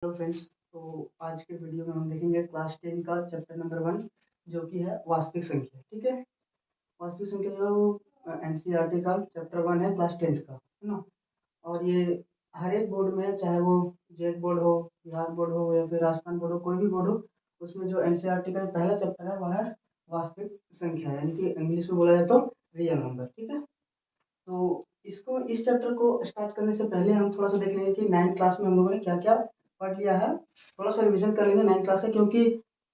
Hello friends. तो आज के वीडियो में हम देखेंगे क्लास 10 का चैप्टर नंबर 1 जो कि है वास्तविक संख्या। ठीक है, वास्तविक संख्या जो है वो एनसीईआरटी का चैप्टर 1 है क्लास 10 का, है ना। और ये हर एक बोर्ड में, चाहे वो जेट बोर्ड हो, बिहार बोर्ड हो या फिर राजस्थान बोर्ड हो, कोई भी बोर्ड हो, उसमें जो एनसीईआरटी का पहला चैप्टर है वह है वास्तविक संख्या, यानी कि इंग्लिश में बोला जाए तो रियल नंबर। ठीक है, तो इसको इस चैप्टर को स्टार्ट करने से पहले हम थोड़ा सा देख लेंगे कि 9th क्लास में हम लोगों ने क्या क्या पढ़ लिया है। थोड़ा सा रिवीजन कर लेंगे 9th क्लास का, क्योंकि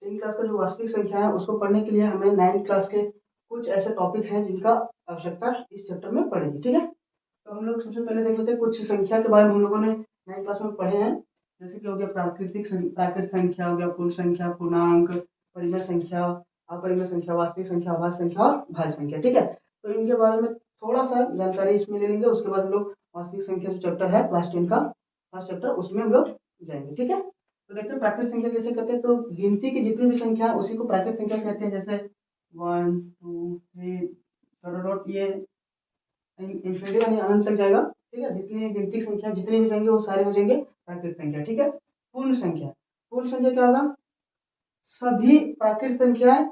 10th क्लास का जो वास्तविक संख्या है उसको पढ़ने के लिए हमें 9th क्लास के कुछ ऐसे टॉपिक हैं जिनका आवश्यकता इस चैप्टर में पड़ेगी। ठीक है, तो हम लोग सबसे पहले देख लेते हैं कुछ संख्या के बारे में हम लोगों ने 9th क्लास में पढ़े हैं। जैसे कि हो गया प्राकृतिक संख्या, हो गया पूर्ण संख्या, पूर्णांक, परिमेय संख्या, अपरिमेय संख्या, वास्तविक संख्या, अभाज्य संख्या और भाज्य संख्या। ठीक है, तो इनके बारे में थोड़ा सा जानकारी इसमें ले लेंगे। उसके बाद हम लोग वास्तविक संख्या जो चैप्टर है क्लास 10 का फर्स्ट चैप्टर, उसमें हम लोग जाएंगे। ठीक है, तो देखते हैं प्राकृतिक संख्या कैसे कहते हैं। तो गिनती की जितनी भी संख्या है उसी को प्राकृतिक संख्या कहते हैं। जैसे 1 2 3 डॉट डॉट, ये इंफिनिटी यानी अनंत तक जाएगा। ठीक है, जितनी गिनती की संख्या जितनी भी जाएंगे वो सारे हो जाएंगे प्राकृतिक संख्या। ठीक है, पूर्ण संख्या, पूर्ण संख्या क्या होगा? सभी प्राकृतिक संख्याएं,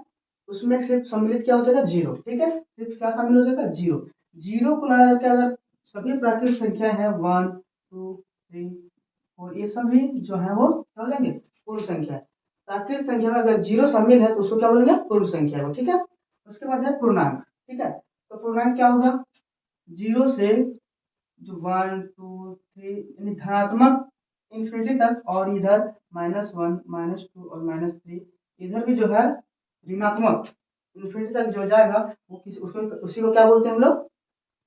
उसमें सिर्फ सम्मिलित क्या हो जाएगा? जीरो। ठीक है, सिर्फ क्या शामिल हो जाएगा? जीरो। जीरो को लगा करके अगर सभी प्राकृतिक संख्या है 1 2 3 4, ये सभी जो है वो क्या हो जाएंगे? पूर्ण संख्या। प्राकृतिक संख्या में अगर जीरो शामिल है तो उसको क्या बोलेंगे? पूर्ण संख्या है वो। ठीक है, उसके बाद है पूर्णांक। ठीक है, तो पूर्णांक क्या होगा? जीरो से जो 1 2 3 यानी धनात्मक इंफिनिटी तक, और इधर -1 -2 और -3, इधर भी जो है ऋणात्मक इंफिनिटी तक जो जाएगा वो उसी को क्या बोलते हैं हम लोग?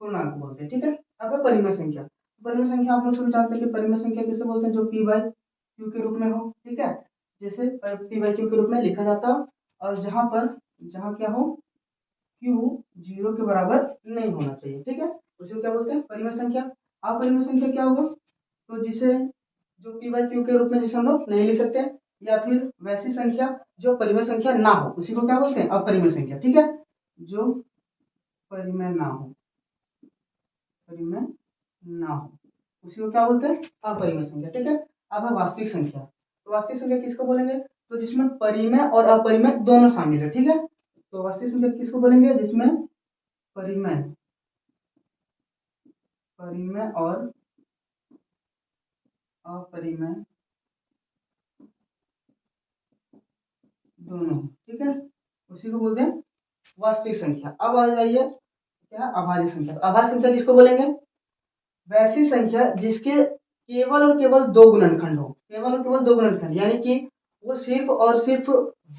पूर्णांक बोलते हैं। ठीक है, अब है परिमेय संख्या। परिमेय संख्या आप लोग सब जानते हैं कि परिमेय संख्या किसे बोलते हैं? जो पी बाई क्यू के रूप में हो। ठीक है, जैसे पी बाई क्यू के रूप में लिखा जाता है, और जहाँ क्या हो, क्यू जीरो के बराबर नहीं होना चाहिए। ठीक है, उसी को क्या बोलते हैं? परिमेय संख्या। अपरिमेय संख्या क्या होगा? तो जिसे जो पी बाई क्यू के रूप में जिसे हम लोग नहीं लिख सकते, या फिर वैसी संख्या जो परिमेय संख्या ना हो, उसी को क्या बोलते हैं? अपरिमेय संख्या। ठीक है, जो परिमेय ना हो, परिमेय ना हो, उसी को क्या बोलते हैं? अपरिमेय संख्या। ठीक है, अब है वास्तविक संख्या। तो वास्तविक संख्या किसको बोलेंगे? तो जिसमें परिमेय और अपरिमेय दोनों शामिल है। ठीक है, तो वास्तविक संख्या किसको बोलेंगे? जिसमें परिमेय परिमेय और अपरिमेय दोनों। ठीक है, उसी को बोलते हैं वास्तविक संख्या। अब आ जाइए क्या? अभाज्य संख्या। तो अभाज्य संख्या किसको बोलेंगे? वैसी संख्या जिसके केवल और केवल दो गुणनखंड हो। केवल और केवल दो गुणनखंड, यानी कि वो सिर्फ और सिर्फ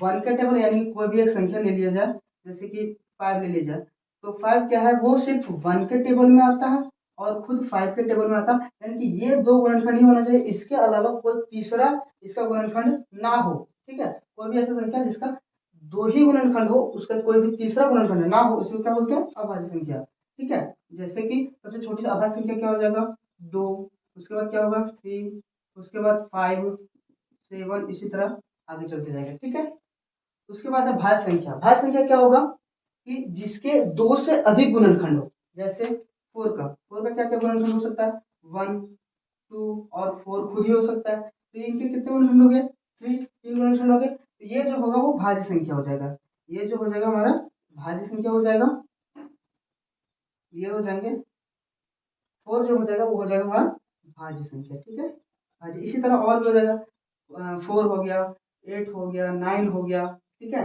वन का टेबल, यानी कोई भी एक संख्या ले लिया जाए, जैसे कि 5 ले लिया जाए, तो 5 क्या है? वो सिर्फ वन के टेबल में आता है और खुद 5 के टेबल में आता है, यानी कि ये दो गुणनखंड ही होना चाहिए, इसके अलावा कोई तीसरा इसका गुणनखंड ना हो। ठीक है, कोई भी ऐसा संख्या जिसका दो ही गुणनखंड हो, उसका कोई भी तीसरा गुणनखंड ना हो, इसको क्या बोलते हैं? अभाज्य संख्या। ठीक है, जैसे कि सबसे छोटी सी अभाज्य संख्या क्या हो जाएगा? 2, उसके बाद क्या होगा? 3, उसके बाद 5 7, इसी तरह आगे चलते जाएगा। ठीक है, उसके बाद है भाज्य संख्या। भाज्य संख्या क्या होगा? कि जिसके दो से अधिक गुणनखंड हो। जैसे 4 का क्या क्या गुणनखंड हो सकता है? 1 2 और 4 खुद ही हो सकता है, तो इनके कितने गुणनखंड हो गए? 3 गुणनखंड हो गए। तो ये जो होगा वो भाज्य संख्या हो जाएगा। ये जो हो जाएगा हमारा भाज्य संख्या हो जाएगा। ये हो जाएंगे 4, जो हो जाएगा वो हो जाएगा हमारा भाज्य संख्या। ठीक है, भाज्य। इसी तरह और भी हो जाएगा, 4 हो गया, 8 हो गया, 9 हो गया। ठीक है,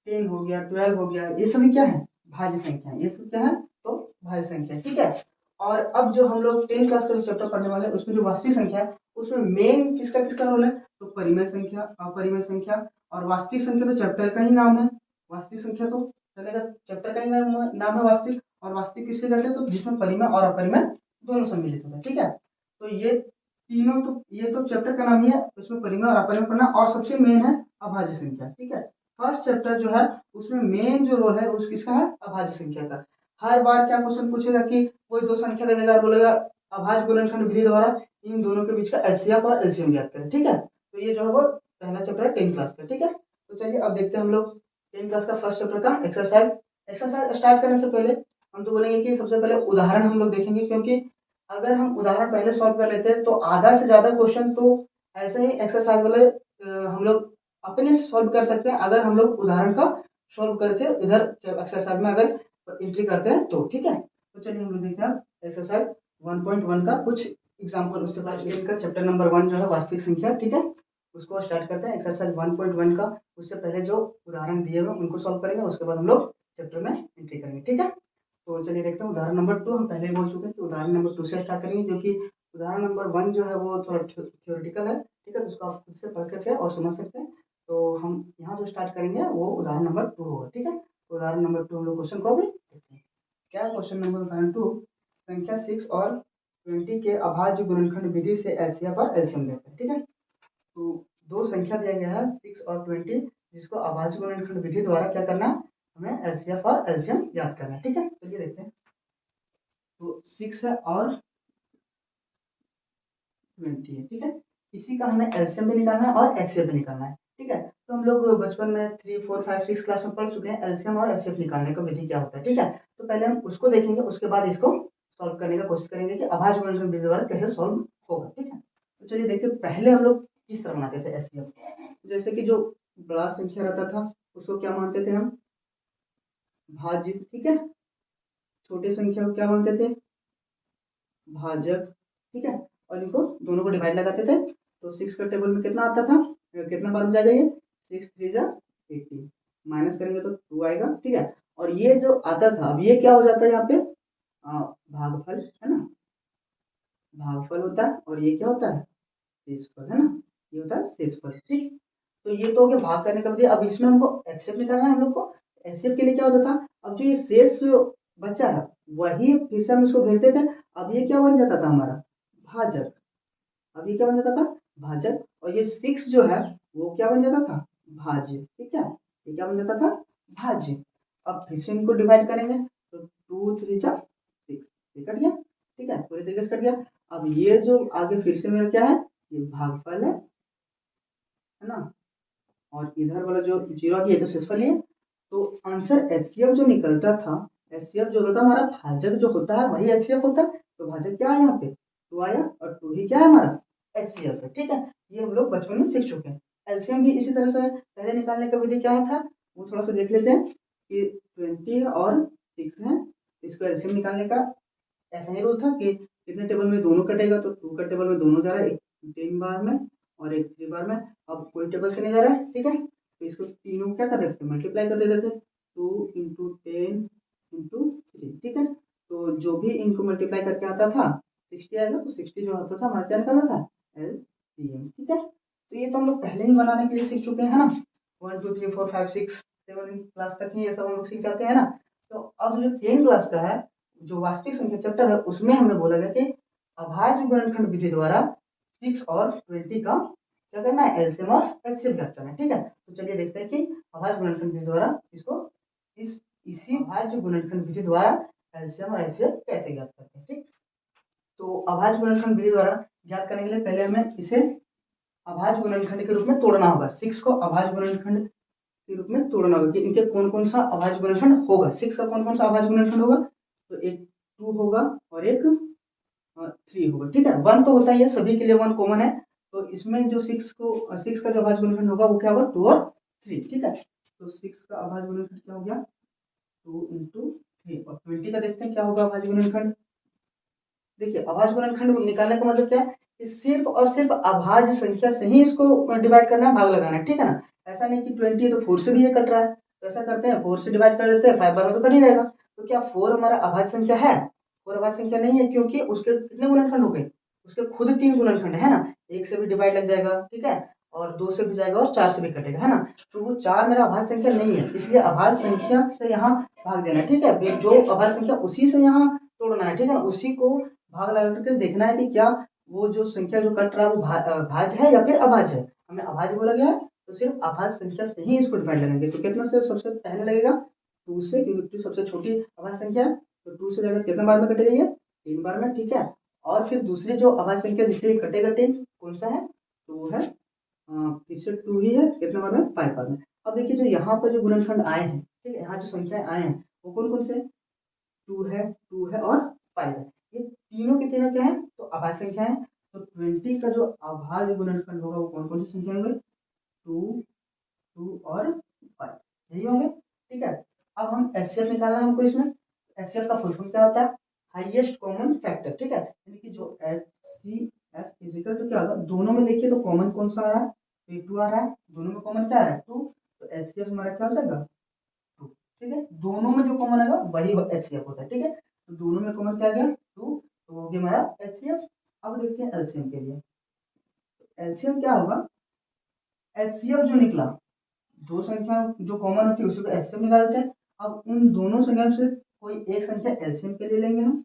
10 हो गया, 12 हो गया, ये सभी क्या है? भाज्य संख्या। ये सब क्या है? तो भाज्य संख्या। ठीक है, और अब जो हम लोग 10 क्लास का जो चैप्टर पढ़ने वाले हैं उसमें जो वास्तविक संख्या है उसमें मेन किसका किसका रोल है? तो परिमेय संख्या, अपरिमेय संख्या और वास्तविक संख्या। तो चैप्टर का ही नाम है वास्तविक संख्या, तो चलेगा, चैप्टर का ही नाम है वास्तविक। और वास्तविक किसके कहते हैं? तो जिसमें परिमेय और अपरिमेय दोनों सम्मिलित होता है। ठीक है, तो ये तीनों, तो ये तो चैप्टर का नाम ही है, उसमें परिमेय और अपरिमेय पढ़ना, और सबसे मेन है अभाज्य संख्या। ठीक है, फर्स्ट चैप्टर जो है उसमें मेन जो रोल है उस किसका है? अभाज्य संख्या का। हर बार क्या क्वेश्चन पूछेगा कि कोई दो संख्या देने का, बोलेगा अभाज्य गुणनखंड विधि द्वारा इन दोनों के बीच का एचसीएफ और एलसीएम ज्ञात करें। ठीक है, तो ये जो है वो पहला चैप्टर है 10 क्लास का। ठीक है, तो चलिए अब देखते हैं हम लोग 10 क्लास का फर्स्ट चैप्टर का एक्सरसाइज। एक्सरसाइज स्टार्ट करने से पहले हम तो बोलेंगे कि सबसे पहले उदाहरण हम लोग देखेंगे, क्योंकि अगर हम उदाहरण पहले सॉल्व कर लेते हैं तो आधा से ज्यादा क्वेश्चन तो ऐसे ही एक्सरसाइज वाले हम लोग अपने से सॉल्व कर सकते हैं अगर हम लोग उदाहरण का सॉल्व करके इधर एक्सरसाइज में अगर एंट्री करते हैं तो ठीक है। तो चलिए हम लोग देखते हैं एक्सरसाइज 1.1 का कुछ एग्जाम्पल। उससे पहले इनका चैप्टर नंबर 1 जो है वास्तविक संख्या, ठीक है, उसको स्टार्ट करते हैं। एक्सरसाइज 1.1 का उससे पहले जो उदाहरण दिए हुए उनको सॉल्व करेंगे, उसके बाद हम लोग चैप्टर में एंट्री करेंगे, ठीक है। तो चलिए देखते हैं उदाहरण नंबर 2। हम पहले ही बोल चुके हैं कि उदाहरण नंबर 2 से स्टार्ट करेंगे, क्योंकि उदाहरण नंबर 1 जो है वो थोड़ा थ्योरेटिकल है, ठीक है, तो उसको आप खुद से पढ़ करके और समझ सकते हैं। तो हम यहाँ जो स्टार्ट करेंगे वो उदाहरण नंबर 2 होगा, ठीक है। तो उदाहरण नंबर 2 हम लोग क्वेश्चन को भी देखते हैं। क्या है क्वेश्चन नंबर उदाहरण 2? संख्या 6 और 20 के अभाज्य गुणनखंड विधि से एचसीएफ और एलसीएम देखते हैं, ठीक है। तो दो संख्या दिया गया है 6 और 20, जिसको अभाज्य गुणनखंड विधि द्वारा क्या करना है, हमें एचसीएफ और एलसीएम याद करना है, ठीक है। चलिए देखते हैं। तो 6 है और 20 है, ठीक है। इसी का हमें एलसीएम भी निकालना है और एचसीएफ भी निकालना है, ठीक है। तो हम लोग बचपन में 3, 4, 5, 6 क्लास में पढ़ चुके हैं एलसीएम और एचसीएफ निकालने का विधि क्या होता है, ठीक है। तो पहले हम उसको देखेंगे, उसके बाद इसको सॉल्व करने का कोशिश करेंगे कि अभाज्य गुणनखंड विधि द्वारा कैसे सॉल्व होगा, ठीक है। तो चलिए देखिए, पहले हम लोग किस तरह बनाते थे एचसीएफ। जैसे कि जो बड़ा संख्या रहता था उसको क्या मानते थे हम, भाज्य, ठीक है। छोटी संख्या को क्या मानते थे, भाजक, ठीक है। और इनको दोनों को डिवाइड लगाते थे। तो 6 का टेबल में कितना आता था, कितना बार में जाएगा ये, 6 3 जा 18, माइनस करेंगे तो 2 आएगा, ठीक है। और ये जो आता था, अब ये क्या हो जाता है यहाँ पे, भागफल है ना, भागफल होता है। और ये क्या होता है, शेषफल है ना, ये होता है शेषफल, ठीक। तो ये तो हो गया भाग करने का विधि। अब इसमें हमको एचसीएफ निकालना है हम लोग को। एचसीएफ के लिए क्या होता था, अब जो ये शेष बचा है वही फिर से हम इसको घेरते थे। अब ये क्या बन जाता था हमारा, भाजक। अब ये क्या बन जाता था, भाजक। और ये 6 जो है वो क्या बन जाता था, भाज्य, ठीक है। ये क्या बन जाता था, भाज्य। अब फिर से इनको डिवाइड करेंगे तो 2 3 जा 6, ये कट गया, ठीक है, पूरी तरीके से कट गया। अब ये जो आगे फिर से मेरा क्या है, ये भागफल है ना। और इधर वाला जो जीरो आ गया तो शेषफल है। तो आंसर एचसीएफ जो निकलता था, एचसीएफ जो होता है हमारा, भाजक जो होता है वही एचसीएफ होता है। तो भाजक क्या है यहाँ पे, 2 आया, और 2 ही क्या है हमारा, एचसीएफ है, ठीक है। ये हम लोग बचपन में सीख चुके हैं। एलसीएम भी इसी तरह से पहले निकालने का विधि क्या था, वो थोड़ा सा देख लेते हैं कि 20 और 6 है, इसको एलसीएम निकालने का ऐसा ही रूल था कि कितने टेबल में दोनों कटेगा, तो 2 का टेबल में दोनों जा रहा है, एक 3 बार में और एक 3 बार में। अब कोई टेबल से नहीं जा रहा है, ठीक है, तो इसको तीनों क्या कर देते थे, मल्टीप्लाई कर देते थे, 2 इंटू 10 इंटू 3, ठीक है। तो जो भी इनको मल्टीप्लाई करके आता था 60 आएगा, तो 60 जो आता था हमारा क्या निकलता था, एलसीएम, ठीक है। तो ये तो हम लोग पहले ही बनाने के लिए सीख चुके हैं, है ना। 1 2 3 4 5 6 7 क्लास तक ही ये सब हम लोग सीख जाते हैं ना। तो अब जो 10 क्लास का है, जो वास्तविक संख्या चैप्टर है, उसमें हमने बोला गया कि अभाज्य गुणनखंड विधि द्वारा 6 और 20 का क्या करना है, एलसीएम और एचसीएफ ज्ञात करना है, ठीक है। तो चलिए देखते हैं कि अभाज्य गुणनखंड विधि द्वारा इसको इसी अभाज्य गुणनखंड विधि द्वारा एलसीएम और एचसीएफ कैसे ज्ञात करते हैं, ठीक। तो अभाज्य गुणनखंड विधि द्वारा ज्ञात करने के लिए पहले हमें इसे अभाज्य गुणनखंड के रूप में तोड़ना होगा। 6 को अभाज्य गुणनखंड के रूप में तोड़ना होगा कि इनके कौन कौन सा अभाज्य गुणनखंड होगा। 6 का कौन कौन सा अभाज्य गुणनखंड होगा, तो एक 2 होगा और एक 3 होगा, ठीक है। 1 तो होता ही है, सभी के लिए 1 कॉमन है। तो इसमें जो 6 का जो अभाज्य गुणनखंड होगा वो क्या होगा, 2 और 3, ठीक है। तो 6 का अभाज्य गुणनखंड क्या हो गया, 2 इंटू 3। और 20 का देखते हैं क्या होगा अभाज्य गुणनखंड। देखिए, अभाज्य गुणनखंड निकालने का मतलब क्या है कि सिर्फ और सिर्फ अभाज्य संख्या से ही इसको डिवाइड करना है, भाग लगाना है, ठीक है ना। ऐसा नहीं कि 20 है तो 4 से भी ये कट रहा है, तो ऐसा करते हैं 4 से डिवाइड कर देते हैं, 5 बार में तो कट ही जाएगा। तो क्या 4 हमारा अभाज्य संख्या है, 4 अभाज्य संख्या नहीं है, क्योंकि उसके कितने गुणनखंड हो गए, उसके खुद 3 गुणनखंड है ना। 1 से भी डिवाइड लग जाएगा, ठीक है, और 2 से भी जाएगा और 4 से भी कटेगा, है ना। तो वो 4 मेरा अभाज्य संख्या नहीं है, इसलिए अभाज्य संख्या से यहाँ भाग देना है, ठीक है। जो अभाज्य संख्या उसी से यहाँ तोड़ना है, ठीक है ना, उसी को भाग लगा करके देखना है कि क्या वो जो संख्या जो कट रहा है वो भाज्य है या फिर अभाज्य है। हमें अभाज्य बोला गया है, तो सिर्फ अभाज्य संख्या से ही इसको डिवाइड लगाएंगे। तो कितना से सबसे पहले लगेगा, 2 से, क्योंकि 2 सबसे छोटी अभाज्य संख्या है। तो 2 से लगेगा कितने बार में कटेगा ये, 3 बार में, ठीक है। और फिर दूसरी जो अभाज्य संख्या जिससे कटेगा 10 कौन सा है, तो वो है फिर से 2 ही है, कितने बार में, 5 बार में। अब देखिए जो यहाँ पर जो गुणनखंड आए हैं, ठीक है, यहाँ जो संख्याएं आए हैं वो कौन कौन से, 2 है, 2 है और 5 है। ये तीनों के तीनों क्या है, तो अभाज्य संख्या है। तो 20 का जो अभाज्य गुणनखंड होगा वो कौन कौन सी संख्या होंगे, 2, 2 और 5, यही होंगे। ठीक है, अब हम एचसीएफ निकालना है हमको इसमें। एचसीएफ का फुल फॉर्म क्या होता है, हाईएस्ट कॉमन फैक्टर। ठीक है, यानी कि जो एचसीएफ इज इक्वल टू क्या होगा, दोनों में देखिए तो कॉमन कौन सा आ रहा है, तो 2 आ रहा है, दोनों में कॉमन क्या आ रहा है, 2, तो एचसीएफ हमारा क्या हो जाएगा, 2। ठीक है, दोनों में जो कॉमन आएगा वही एचसीएफ होता है। ठीक है, तो दोनों में कॉमन क्या आ गया, 2, तो हो गया हमारा एचसीएफ। अब देखते हैं एलसीएम के लिए। एलसीएम क्या होगा, एचसीएफ जो निकला, दो संख्या जो कॉमन होती है उसी को एचसीएफ निकालते हैं। अब उन दोनों संख्या से कोई एक संख्या एलसीएम के लिए लेंगे हम,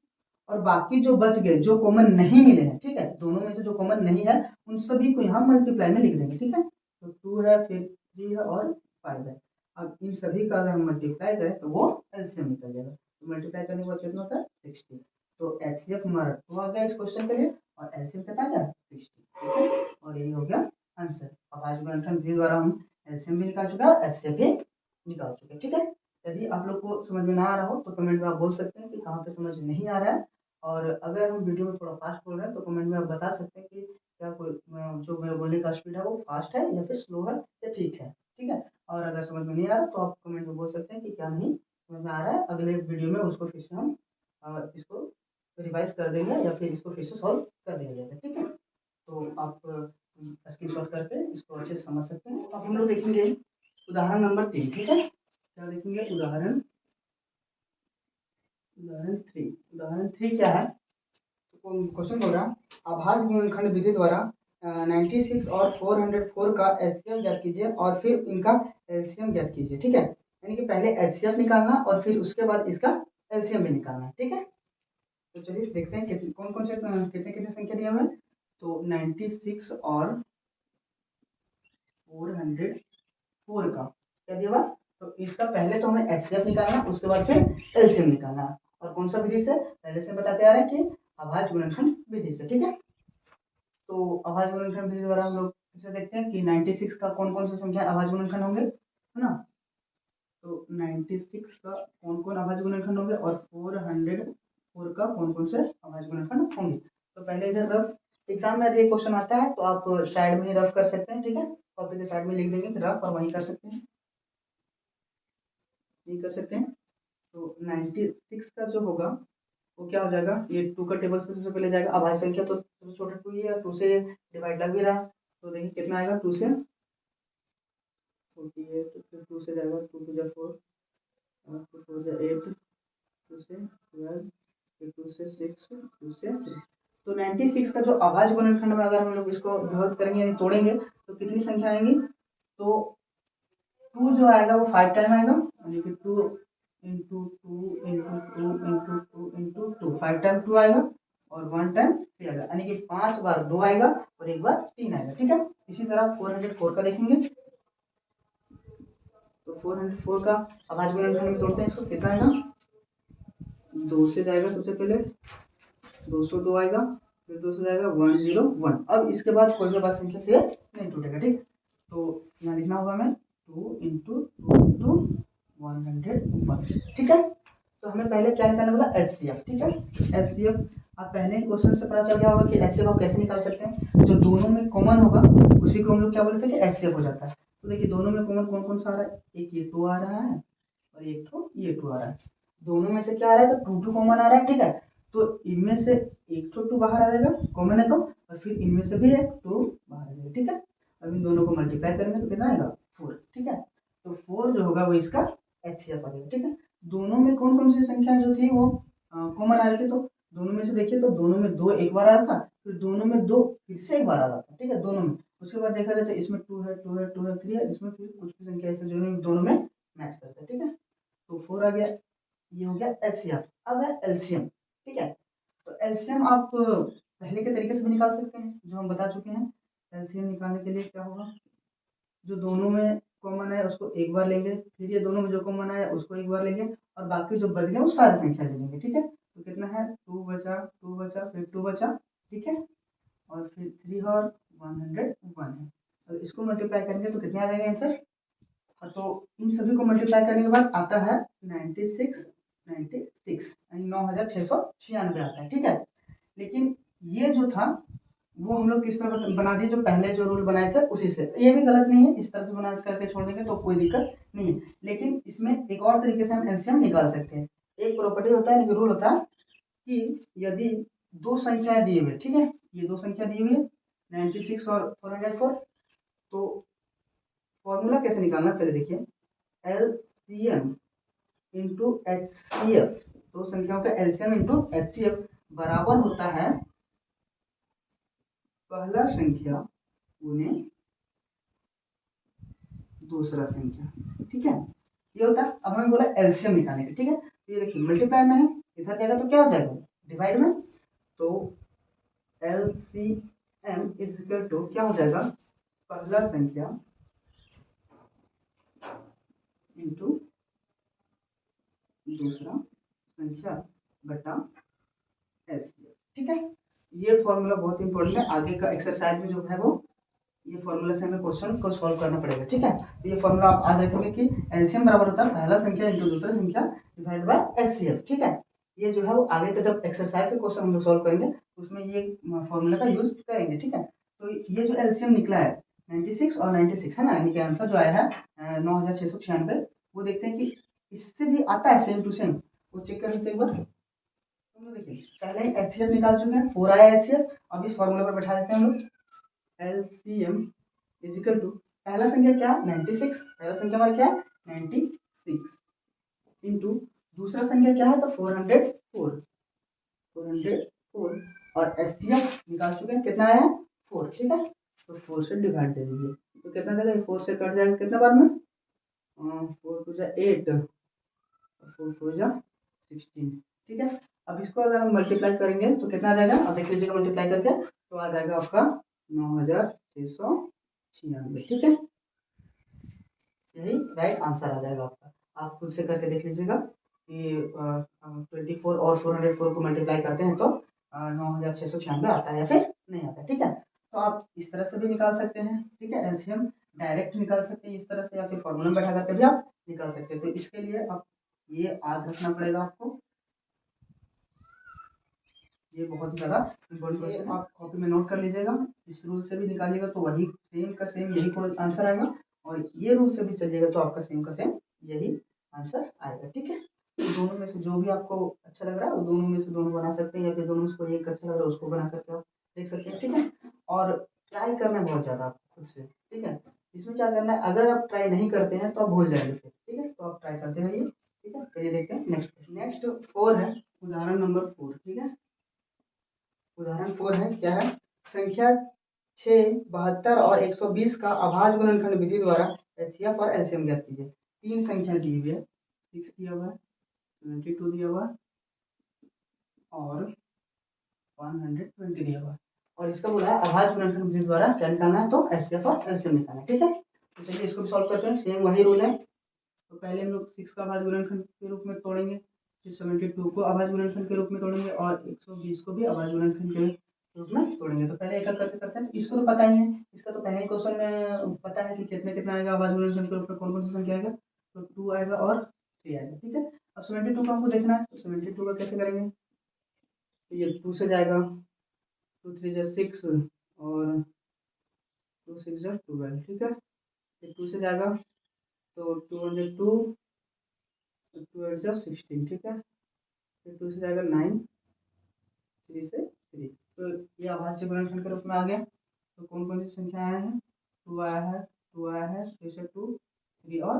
और बाकी जो बच गए जो कॉमन नहीं मिले हैं, ठीक है, दोनों में से जो कॉमन नहीं है उन सभी को यहाँ मल्टीप्लाई में लिख देंगे। ठीक है, तो 2 है, फिर 3 है और 5 है। अब इन सभी का अगर हम मल्टीप्लाई करें तो वो एलसीएम निकल जाएगा। तो मल्टीप्लाई करने के बाद कितना होता है, 60। तो एचसीएफ हमारा 2 आ गया इस क्वेश्चन के लिए, और एलसीएम कितना आ गया, 60। ठीक है, और यही हो गया आंसर। अब आज गुणनखंड विधि द्वारा हम एलसीएम भी निकाल चुके हैं और एचसीएफ भी निकाल चुके हैं। ठीक है, यदि आप लोग को समझ में ना आ रहा हो तो कमेंट में आप बोल सकते हैं कि कहाँ पे समझ नहीं आ रहा है, और अगर हम वीडियो में थोड़ा फास्ट बोल रहे हैं तो कमेंट में आप बता सकते हैं कि क्या कोई जो मेरा बोलने का स्पीड है वो फास्ट है या फिर स्लो है या ठीक है। ठीक है, और अगर समझ में नहीं आ रहा तो आप कमेंट में बोल सकते हैं कि क्या नहीं समझ में आ रहा है, अगले वीडियो में उसको फिर से हम इसको रिवाइज कर देंगे या फिर इसको फिर से सॉल्व कर दिया जाएगा। ठीक है, तो आप स्क्रीनशॉट करके इसको अच्छे से समझ सकते हैं। अब हम लोग देखेंगे उदाहरण नंबर 3। ठीक है, क्या देखेंगे, उदाहरण 3। उदाहरण 3 क्या है, क्वेश्चन बोल रहा है अभाज्य गुणनखंड विधि द्वारा 96 और 404 का एचसीएफ ज्ञात कीजिए और फिर इनका एलसीएम ज्ञात कीजिए। ठीक है, यानी कि पहले एचसीएफ निकालना और फिर उसके बाद इसका एलसीएम भी निकालना है। ठीक है, तो चलिए देखते हैं कितने कौन कौन से कितने कितने संख्या दिए हुए हैं। तो 96 और 404 का क्या दिया हुआ, तो इसका पहले तो हमें एचसीएफ निकालना, उसके बाद फिर एलसीएम निकालना, और कौन सा विधि से, पहले से बताते आ रहे हैं कि अभाज्य गुणनखंड विधि से। ठीक है, तो अभाज्य गुणनखंड विधि द्वारा हम लोग इसे देखते हैं कि 96 का कौन कौन सी संख्या अभाज्य गुणनखंड होंगे, है ना। तो 96 का कौन कौन अभाज्य गुणनखंड होंगे और 404 का कौन कौन से अभाज्य गुणनखंड होंगे। तो पहले इधर रफ, एग्जाम में यदि क्वेश्चन आता है तो आप साइड में ही रफ कर सकते हैं। ठीक है, कॉपी के साइड में लिख देंगे तो रफ, और वहीं कर सकते हैं, यही कर सकते हैं। तो 96 का जो होगा वो क्या हो जाएगा, ये 2 का टेबल से सबसे पहले जाएगा, अभाज्य संख्या तो सबसे छोटा 2 ही है, 2 से डिवाइड लग भी रहा, तो देखिए कितना आएगा, 2 से 48, तो फिर 2 से जाएगा, 2 2 जा 4, 2 4 जा 8, 2 से 12, फिर 2 से 6, 2 से 3। तो 96 का जो अभाज्य गुणनखंड में अगर हम लोग इसको विभक्त करेंगे यानी तोड़ेंगे तो कितनी संख्या आएंगी, तो 2 जो आएगा वो 5 टाइम आएगा, यानी कि 2 into 2 into 2 into 2 into 2, 5 time 2 आएगा, और 1 टाइम 3 आएगा, यानी कि 5 बार 2 आएगा और 1 बार 3 आएगा। ठीक है, इसी तरह 404 का देखेंगे, तो 404 का अभाज्य गुणनखंड में तोड़ते हैं इसको, कितना आएगा, 2 से जाएगा सबसे पहले, 202 आएगा, फिर 2 से जाएगा 101। अब इसके बाद कोई भी बात संख्या से नहीं टूटेगा। ठीक, तो यहाँ लिखना होगा हमें 2 इंटू 2 इंटू 101। ठीक है, तो हमें पहले क्या निकालना बोला, एचसीएफ। ठीक है, एचसीएफ आप पहले ही क्वेश्चन से पता चल गया होगा कि एचसीएफ आप कैसे निकाल सकते हैं, जो दोनों में कॉमन होगा उसी को हम लोग क्या बोलते हैं कि एचसीएफ हो जाता है। तो देखिए दोनों में कॉमन कौन कौन सा आ रहा है, एक ये 2 आ रहा है और एक तो ये 2 आ रहा है, दोनों में से क्या आ रहा है, तो 2 कॉमन आ रहा है। ठीक है, तो इनमें से एक तो 2 बाहर आ जाएगा, कॉमन है तो, और फिर इनमें से भी एक 2 बाहर आ जाएगा। ठीक है, अब इन दोनों को मल्टीप्लाई करेंगे तो कितना आएगा, 4। ठीक है, तो 4 जो होगा वो इसका एचसीएफ आ जाएगा। ठीक है, दोनों में कौन कौन सी संख्या जो थी वो कॉमन आ रही थी, तो दोनों में से देखिए तो दोनों में 2 एक बार आ रहा था, फिर दोनों में 2 फिर से एक बार आ रहा था। ठीक है, दोनों में, उसके बाद देखा जाए तो इसमें 2 है, 2 है, 2 है, 3 है, इसमें फिर कुछ भी संख्या ऐसे जो नहीं दोनों में मैच करता है। ठीक है, तो 4 आ गया, ये हो गया एचसीएफ। अब है एलसीएम। ठीक है, तो एलसीएम आप पहले के तरीके से भी निकाल सकते हैं जो हम बता चुके हैं। एलसीएम निकालने के लिए क्या होगा, जो दोनों में कॉमन है उसको एक बार लेंगे, फिर ये दोनों में जो कॉमन है उसको एक बार लेंगे, और बाकी जो बच गए वो सारी संख्या ले लेंगे। ठीक है, तो कितना है, 2 बचा, 2 बचा, फिर 2 बचा। ठीक है, और फिर 3 और 101 है, तो इसको मल्टीप्लाई करेंगे तो कितने आ जाएंगे आंसर। तो इन सभी को मल्टीप्लाई करने के बाद आता है 96 यानी 9696 आता है। ठीक है, लेकिन ये जो था वो हम लोग किस तरह बना दिए, जो पहले जो रूल बनाए थे उसी से। ये भी गलत नहीं है, इस तरह से बना करके छोड़ देंगे तो कोई दिक्कत नहीं है। लेकिन इसमें एक और तरीके से हम एलसीएम निकाल सकते हैं। एक प्रॉपर्टी होता है, रूल होता है कि यदि दो संख्याएं दी हुई, ठीक है, ये दो संख्या दी हुई है 96 और 404, तो फॉर्मूला कैसे निकालना पहले देखिए। एलसीएम इंटू एचसीएफ, दो संख्याओं का एलसीएम इंटू एचसीएफ बराबर होता है पहला संख्या गुने दूसरा संख्या, ठीक है, ये होता है। अब हमें बोला एलसीएम निकालने का, ठीक है, तो ये देखिए मल्टीप्लाई में है, इधर जाएगा तो क्या हो जाएगा, डिवाइड में, तो एलसीएम इज इक्वल टू क्या हो जाएगा, पहला संख्या इंटू दूसरा संख्या बटा एलसीएम, ठीक है। ये फॉर्मूला बहुत इंपॉर्टेंट है, आगे का एक्सरसाइज में जो है वो ये फॉर्मूला से हमें क्वेश्चन को सॉल्व करना पड़ेगा, ठीक है। तो ये फॉर्मूला आप याद रखेंगे कि एलसीएम बराबर होता है पहला संख्या इंटू दूसरा संख्या डिवाइड बाय एचसीएफ, ठीक है। ये जो है वो आगे का जब एक्सरसाइज के क्वेश्चन हम लोग सॉल्व करेंगे उसमें ये फॉर्मूला का यूज करेंगे, ठीक है। तो ये जो एलसीएम निकला है 96 और 96 है ना, यानी कि आंसर जो आया है 9696, वो देखते हैं कि इससे भी आता है सेम टू सेम, वो चेक कर लेते हैं एक बार। तो देखिए पहले ही एचसीएफ निकाल चुके हैं, 4 आया एचसीएफ, अब इस फॉर्मूला पर बैठा देते हैं हम लोग। एलसीएम इज इक्वल टू पहला संख्या क्या है 96, पहला संख्या हमारा क्या है 96 इंटू दूसरा संख्या क्या है तो 404, 404 और एचसीएफ निकाल चुके हैं, कितना आया है 4, ठीक है, तो 4 से डिवाइड दे दीजिए, तो कितना चलेगा 4 से कट जाएगा कितना बार में 4 टू जा 8 और 4 4 जा 16, ठीक है। अब इसको अगर हम मल्टीप्लाई करेंगे तो कितना आ जाएगा, अब देख लीजिएगा मल्टीप्लाई करके तो आ जाएगा आपका 9696, ठीक है, यही राइट आंसर आ जाएगा आपका। आप खुद से करके देख लीजिएगा कि 24 और 404 को मल्टीप्लाई करते हैं तो 9696 आता है या फिर नहीं आता, ठीक है। तो आप इस तरह से भी निकाल सकते हैं, ठीक है, एलसीएम डायरेक्ट निकाल सकते हैं इस तरह से, या फिर फॉर्मूला में बैठा करके भी आप निकाल सकते हैं। तो इसके लिए आप ये याद रखना पड़ेगा आपको, ये बहुत ही ज़्यादा इम्पोर्टेंट क्वेश्चन है, आप कॉपी में नोट कर लीजिएगा। इस रूल से भी निकालिएगा तो वही सेम का सेम यही आंसर आएगा, और ये रूल से भी चलिएगा तो आपका सेम का सेम यही आंसर आएगा, ठीक है। तो दोनों में से जो भी आपको अच्छा लग रहा है वो दोनों में से दोनों बना सकते हैं, या फिर दोनों में से कोई एक अच्छा लग रहा है उसको बना करके आप देख सकते हैं, ठीक है। और ट्राई करना है बहुत ज़्यादा आपको खुद से, ठीक है। इसमें क्या करना है, अगर आप ट्राई नहीं करते हैं तो आप भूल जाएंगे फिर, ठीक है, तो आप ट्राई करते रहिए, ठीक है। चलिए देखते हैं नेक्स्ट। नेक्स्ट 4 है, उदाहरण नंबर 4, ठीक है। उदाहरण 4 है, क्या है, संख्या 6, 72 और 120 का अभाज्य गुणनखंड विधि द्वारा एचसीएफ और एलसीएम ज्ञात कीजिए। तीन संख्या दी हुई है, 6 दिया हुआ है, 72 दिया हुआ है और 120 दिया हुआ है, और इसका बोला है अभाज्य गुणनखंड विधि द्वारा क्या निकालना है, तो एचसीएफ और एलसीएम निकालना है, ठीक है। तो चलिए इसको भी सॉल्व करते हैं, सेम वही रूल है। तो पहले हम लोग 6 का अभाज्य गुणनखंड के रूप में तोड़ेंगे, फिर 72 को अभाज्य गुणनखंड के रूप में तोड़ेंगे और 120 को भी अभाज्य गुणनखंड के रूप में तोड़ेंगे। तो पहले एक एक करके करते हैं, तो इसको तो पता ही है, इसका तो पहले ही क्वेश्चन में पता है कि कितने कितना आएगा अभाज्य गुणनखंड के रूप में, कौन कौन सी संख्या आएगा, तो 2 आएगा और 3 आएगा, ठीक है। अब 72 को हमको देखना है, तो 72 का कैसे करेंगे, तो ये 2 से जाएगा, 2 3 जा 6 और 2 6 जा 12, ठीक है। फिर 2 से जाएगा तो 202, 2 8 जा 16, ठीक है। फिर 2 से जाएगा 9, 3 से 3, तो ये अभाज्य गुणनखंड के रूप में आ गया। तो कौन कौन सी संख्या आए हैं, 2 आया है, 2 आया है, फिर से 2, 3 और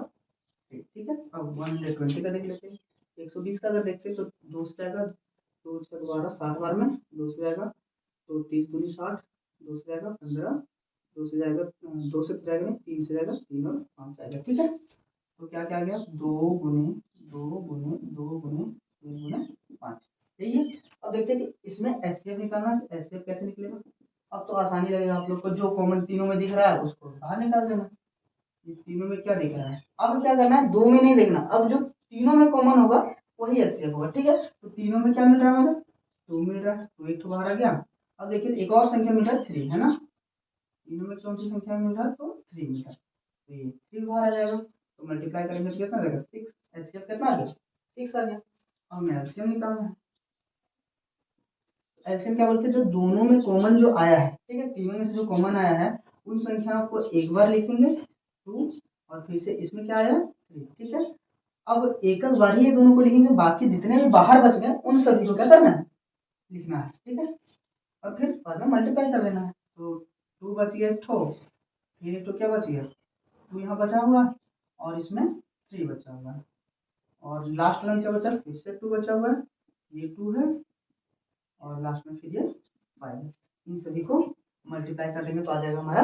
3, ठीक है। अब 120 का देख लेते हैं, 120 का अगर देखते हैं तो 2 से जाएगा, 2 से 12 60 बार में, 2 से जाएगा तो 30 दूनी 60, 2 से जाएगा 15, 2 से जाएगा 2 से जाएगा नहीं, 3 से जाएगा 3 और 5 आएगा, ठीक है। तो क्या क्या आ गया, 2 गुने 2 गुने 2 गुने 3 गुने 5, यही है। अब देखते हैं कि इसमें एचसीएफ निकालना है, तो एचसीएफ कैसे निकलेगा। अब तो आसानी लगेगा आप लोग को, जो कॉमन तीनों में दिख रहा है उसको बाहर निकाल देना। ये तीनों में क्या दिख रहा है, अब क्या करना है, दो में नहीं देखना, अब जो तीनों में कॉमन होगा वही एचसीएफ होगा, ठीक है। तो तीनों में क्या मिल रहा है मुझे, 2 मिल रहा है, तो एक तो बाहर आ गया। अब देखिए एक और संख्या मिल रहा है 3, है ना, तीनों में कौन सी संख्या मिल रहा है, तो 3 मिल रहा है, तो ये 3 बाहर आ जाएगा, तो मल्टीप्लाई करेंगे तो कितना आ जाएगा 6, एचसीएफ कितना आ गया 6 आ गया। अब हमें एलसीएम निकालना है, एलसीएम क्या बोलते हैं, जो दोनों में कॉमन जो आया है, ठीक है, तीनों में से जो कॉमन आया है उन संख्याओं को एक बार लिखेंगे 2, और फिर से इसमें क्या आया 3, ठीक है। अब एक बार ही ये दोनों को लिखेंगे, बाकी जितने भी बाहर बच गए उन सभी को क्या करना है, लिखना है, ठीक है। और फिर बाद में मल्टीप्लाई कर देना है। तो 2 बच गया ठो, फिर तो क्या बच गया 2 यहाँ बचा हुआ, और इसमें 3 बचा हुआ है, और लास्ट में क्या बचा, फिर से 2 बचा हुआ है, ये 2 है, और लास्ट में फिर ये 5 है। इन सभी को मल्टीप्लाई कर देंगे तो आ जाएगा हमारा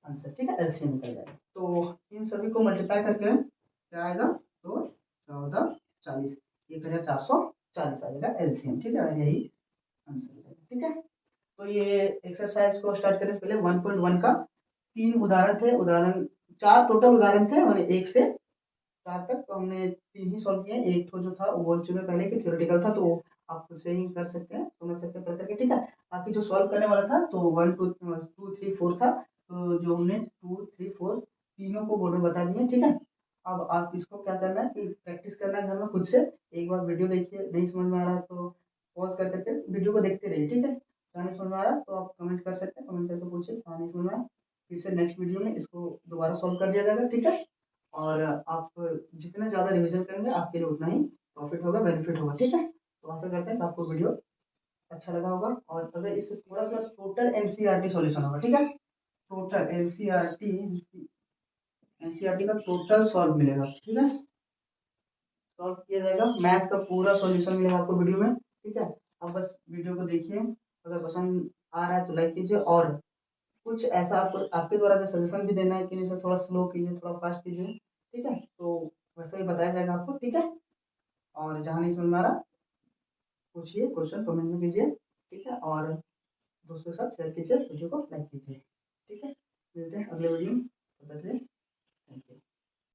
आंसर, ठीक है, एलसीएम निकल जाएगा। तो इन सभी को मल्टीप्लाई करके क्या आएगा, तो 14 40 1440 आ जाएगा एलसीएम, ठीक है, और यही आंसर है, ठीक है। तो ये एक्सरसाइज को स्टार्ट करने से पहले 1.1 का 3 उदाहरण थे, उदाहरण 4 टोटल उदाहरण थे, और 1 से 4 तक तो हमने 3 ही सॉल्व किए। एक तो जो था वो बोल चुके पहले कि थ्योरेटिकल था, तो वो आप खुद से ही कर सकते हैं, समझ सकते हैं पढ़ करके, ठीक है। बाकी जो सॉल्व करने वाला था तो 1 2 2 3 4 था, तो जो हमने 2 3 4 तीनों को बोर्ड में बता दिए, ठीक है। अब आप इसको क्या करना है कि प्रैक्टिस करना है घर में खुद से। एक बार वीडियो देखिए, नहीं समझ में आ रहा तो पॉज कर करके वीडियो को देखते रहिए, ठीक है। क्या नहीं समझ में आ रहा तो आप कमेंट कर सकते हैं, कमेंट करके पूछिए क्या नहीं समझ में आया। फिर से नेक्स्ट वीडियो में इसको दोबारा सॉल्व कर दिया जाएगा, ठीक है। और आप जितना ज़्यादा रिवीजन करेंगे आपके लिए उतना ही प्रॉफिट होगा, बेनिफिट होगा, ठीक है। तो आशा करते हैं कि आपको वीडियो अच्छा लगा होगा, और अगर इससे थोड़ा सा टोटल एनसीईआरटी सॉल्यूशन होगा, ठीक है। टोटल एनसीईआरटी का टोटल सॉल्व मिलेगा, ठीक है, सॉल्व किया जाएगा, मैथ का पूरा सॉल्यूशन मिलेगा आपको वीडियो में, ठीक है। अब बस वीडियो को देखिए, अगर पसंद आ रहा है तो लाइक कीजिए, और कुछ ऐसा आपको आपके द्वारा जो सजेशन भी देना है कि इसे थोड़ा स्लो कीजिए, थोड़ा फास्ट कीजिए, ठीक है, तो वैसे ही बताया जाएगा आपको, ठीक है। और जहाँ नहीं समझ में आ रहा पूछिए, क्वेश्चन कमेंट में कीजिए, ठीक है, और दोस्तों के साथ शेयर कीजिए, वीडियो को लाइक कीजिए, ठीक है। मिलते हैं अगले वीडियो में।